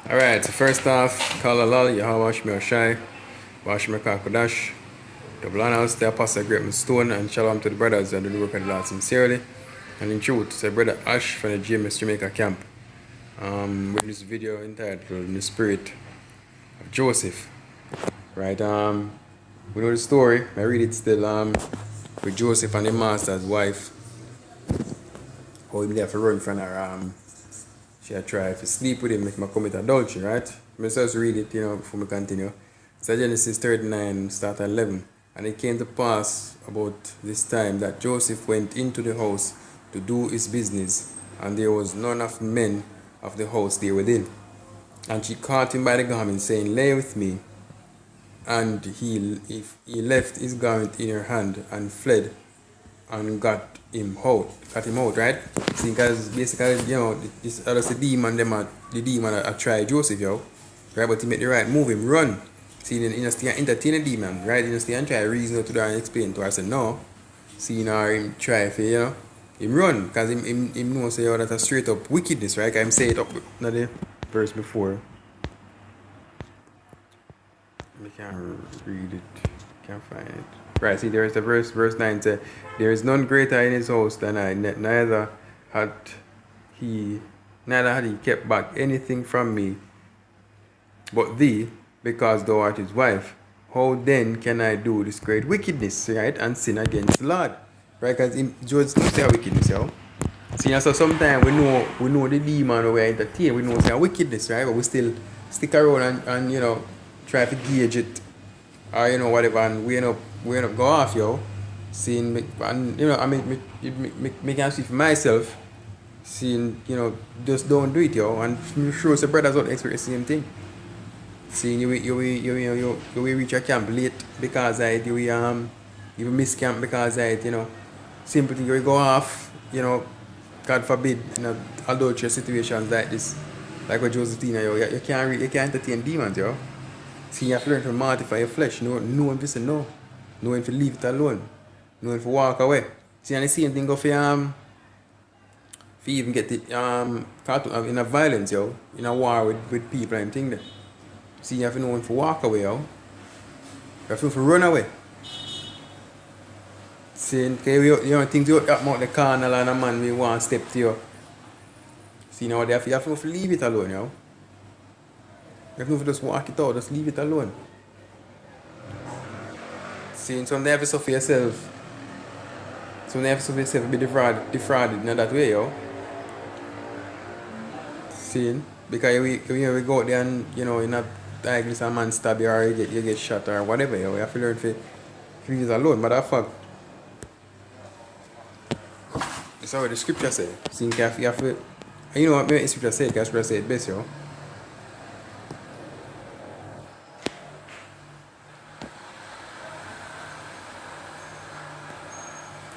Alright, so first off, call Allah, Yahweh Shemel Shai, Bashim Kodash, double honors to the Apostle Great Stone, and shalom to the brothers and the work of the Lord sincerely. And in truth, it's a brother Ash from the GMS Jamaica camp. With this video entitled In the Spirit of Joseph. Right, we know the story. I read it still with Joseph and the master's wife. How he left to run from her she had tried to sleep with him, make him commit adultery, right? Let's just read it, before we continue. So Genesis 39, start at 11. And it came to pass about this time that Joseph went into the house to do his business, and there was none of the men of the house there within. And she caught him by the garment, saying, Lay with me. And he left his garment in her hand and fled and got him out, right? See, because basically, this other the demon, the demon I try Joseph, right? But he make the right move, him run. See, you know, still entertain the demon, right? You know, still try reason to her and explain to her. I said, no. See, now him try for, him run, because him know, say, that's a straight up wickedness, right? I'm saying it up, not the verse before. I can't read it, can't find it. Right, see, there is the verse 9 says, There is none greater in his house than I, neither had he kept back anything from me but thee, because thou art his wife. How then can I do this great wickedness, right, and sin against the Lord? Right, because Joseph knows say wickedness, See, so sometimes we know the demon we entertain, we know say wickedness, right, but we still stick around and try to gauge it, or whatever, and we end up go off, seeing me, and I mean me can see for myself, seeing just don't do it, and I'm sure some brothers don't expect the same thing. Seeing you reach a camp late because I you miss camp because I simple thing you go off, God forbid, adultery situations like this, like with Josephina, you can't entertain demons, See, you have to learn to mortify your flesh. No one to say no. No one to leave it alone. No one to walk away. See, and the same thing go for even get it caught in a violence, in a war with people and things there. See, you have to know when to walk away, You have to know to run away. See, things you happen out the corner and a man we want to step to you. See, now you have to know to leave it alone, You have to know to just walk it out, just leave it alone. See, some they have to suffer yourself. Some they have to suffer yourself be defrauded in that way, See, because we go out there and in a like this a man stab you or you get shot or whatever, You have to learn to leave it alone. Matter of fact, that's how the scripture says. See, you have to, and you know what the scripture said, because scripture said it best,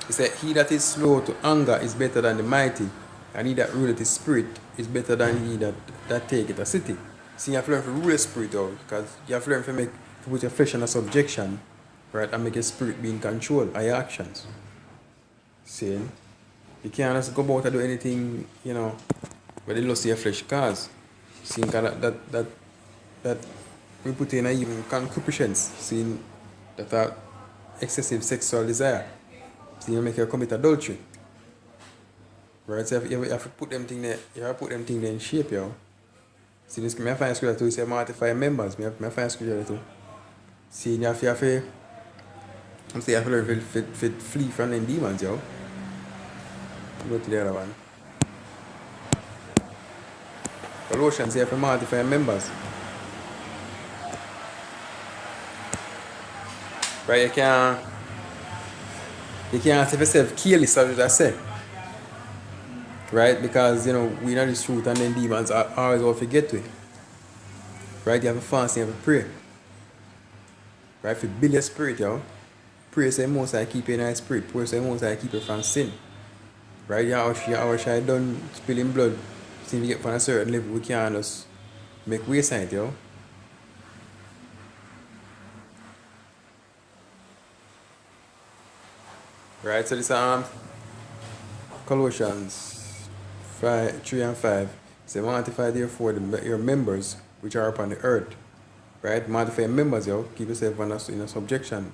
He said, He that is slow to anger is better than the mighty, and he that ruleth his spirit is better than he that taketh a city. See, you have to learn to rule your spirit out, because you have to learn to put your flesh under subjection, right, and make your spirit be in control of your actions. See, you can't just go about and do anything, but they lust your flesh cause. See, that we put in even concupiscence, seeing that are excessive sexual desire. See, you make you commit adultery. Right? So you have to put them things there, in shape, See, this I find scripture too, say mortify members. I find scripture too. See, you have to learn to flee from them demons, Go to the other one. Colossians, you have to mortify members. Right? You can't have yourself careless, as I say. Right? Because, we know this truth and then demons are always what to get to it. Right? You have to fast, you have to pray. Right? If you build your spirit, pray say most I keep you in your spirit. Pray say most I keep you from sin. Right? Our shy done spilling blood. Since we get from a certain level, we can't just make wayside, Right? So this Colossians 3 and 5 Say, mortify therefore your members which are upon the earth. Right? Mortify members, yo. Keep yourself in a subjection.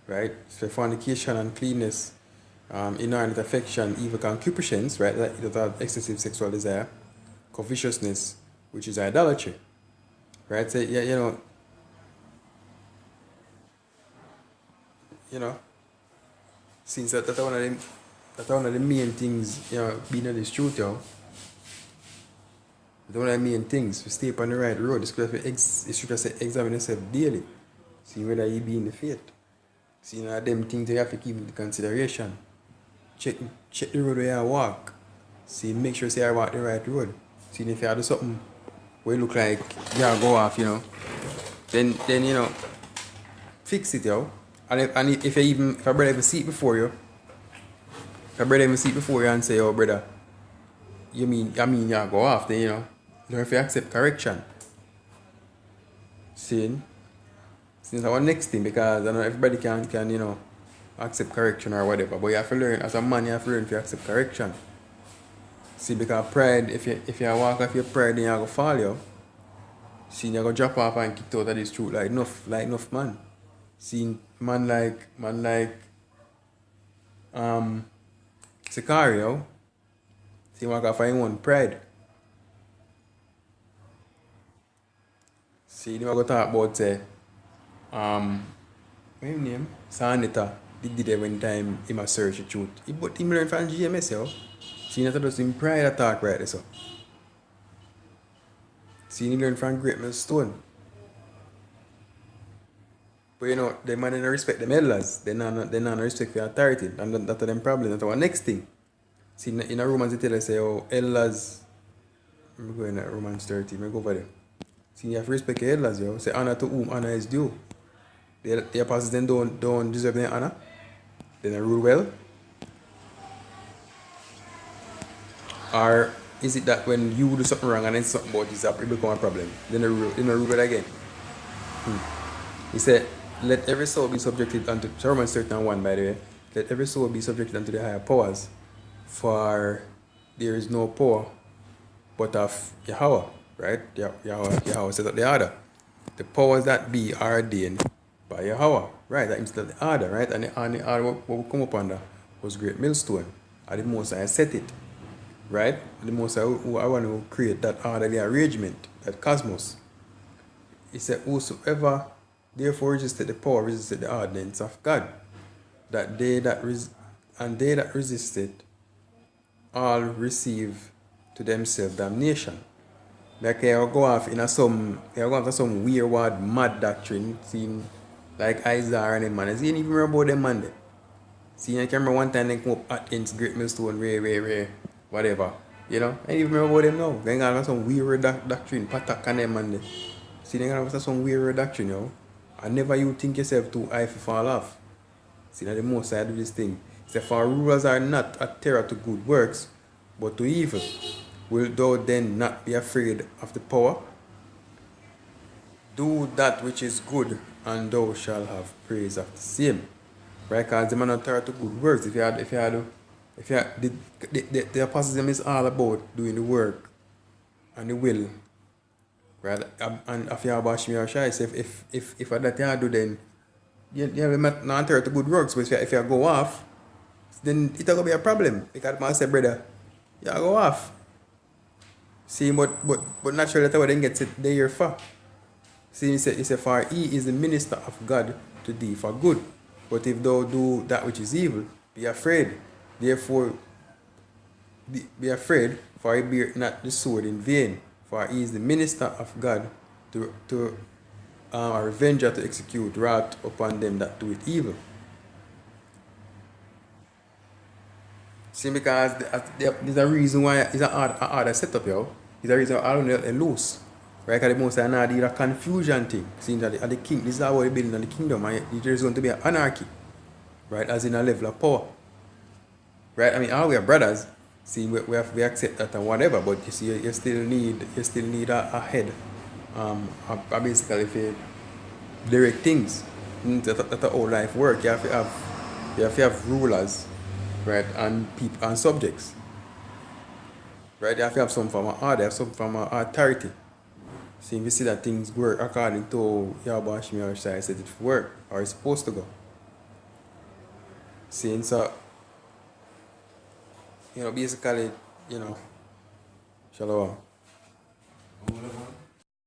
Right? So fornication, uncleanness, inordinate affection, evil concupiscence, right? That have excessive sexual desire, covetousness, which is idolatry. Right? So yeah, since that's one of the main things, being on this truth, that's one of the main things to stay on the right road. It's should say examine yourself daily. See whether you be in the faith. See them things you have to keep into consideration. Check the road where you walk. See, make sure say I walk the right road. See if you do something where you look like you go off, then fix it, And if a brother even see it before you, and say, oh brother, I mean you go off, then learn if you accept correction. See? Since our next thing, because I know everybody can accept correction or whatever, but you have to learn, as a man you have to learn to accept correction. See, because pride, if you walk off your pride, then you're going to fall, See, you're going to drop off and kick out of this truth like enough man. See, man like Sicario, see, walk off and one pride. See, you going to talk about, say, what's his name? Sanita did it one time in a search the truth. But he learned from GMS, See, that's just in pride attack right there, so. See, he learned from Great Millstone. But the man don't respect them elders. They not respect the authority. And that's them problem. That's our next thing. See, in Romans, they tell us, say, elders. I'm going to Romans 30. I'm go over there. See, you have to respect your elders, Say, honor to whom honor is due. The apostles then don't deserve their honor. They don't rule well. Or is it that when you do something wrong and then something about this it become a problem? Then they rule well again. He said, let every soul be subjected unto Romans 13:1, by the way. Let every soul be subjected unto the higher powers, for there is no power but of Yahweh, right? Yahweh set up the order. The powers that be are ordained by Yahweh, right? That means the order, right? And the order what we come up under was Great Millstone. And the Most High set it, right? The Most High who I want to create that order, the arrangement, that cosmos. He said, whosoever therefore resisted the power, resisted the ordinance of God, that they that resisted all receive to themselves damnation. Like you go off into some weird mad doctrine, seeing like Isaiah and them man. See, you even remember about them man there. See, I can remember one time they come up against Great Millstone, whatever. I even remember about them now. They got some weird doctrine, Patak and them man there. See, they got some weird doctrine, And never you think yourself too high to fall off. See, that the most side of this thing. He said, for rulers are not a terror to good works, but to evil. Will thou then not be afraid of the power? Do that which is good, and thou shalt have praise of the same. Right? Because the man not terror to good works. The apostles is all about doing the work and the will. Right? And if you have Bashmi or Shai, if that you do, then you not terror to good works. But if you go off, then it's going to be a problem. Because man said, brother, you go off. See, but naturally that's what then gets it there for. See, he said, for he is the minister of God to thee for good. But if thou do that which is evil, be afraid. Therefore, be afraid, for he bear not the sword in vain. For he is the minister of God to a revenger to execute wrath upon them that do it evil. See, because there's a reason why it's an order set up, There's a reason why all of them loose. Right? Because the most are not a confusion thing. See, that the king, this is how we're building on the kingdom, and there's going to be an anarchy. Right? As in a level of power. Right? I mean, all we are brothers. See, we accept that and whatever, but you see, you still need a head. Basically, if you direct things, that's how life works. You have to have rulers, right, and people and subjects. Right? They have to have some form of order, have some form of authority. So if you see that things work according to Yahweh Shemi or Shai said it work or it's supposed to go. Seeing so basically, Shalom.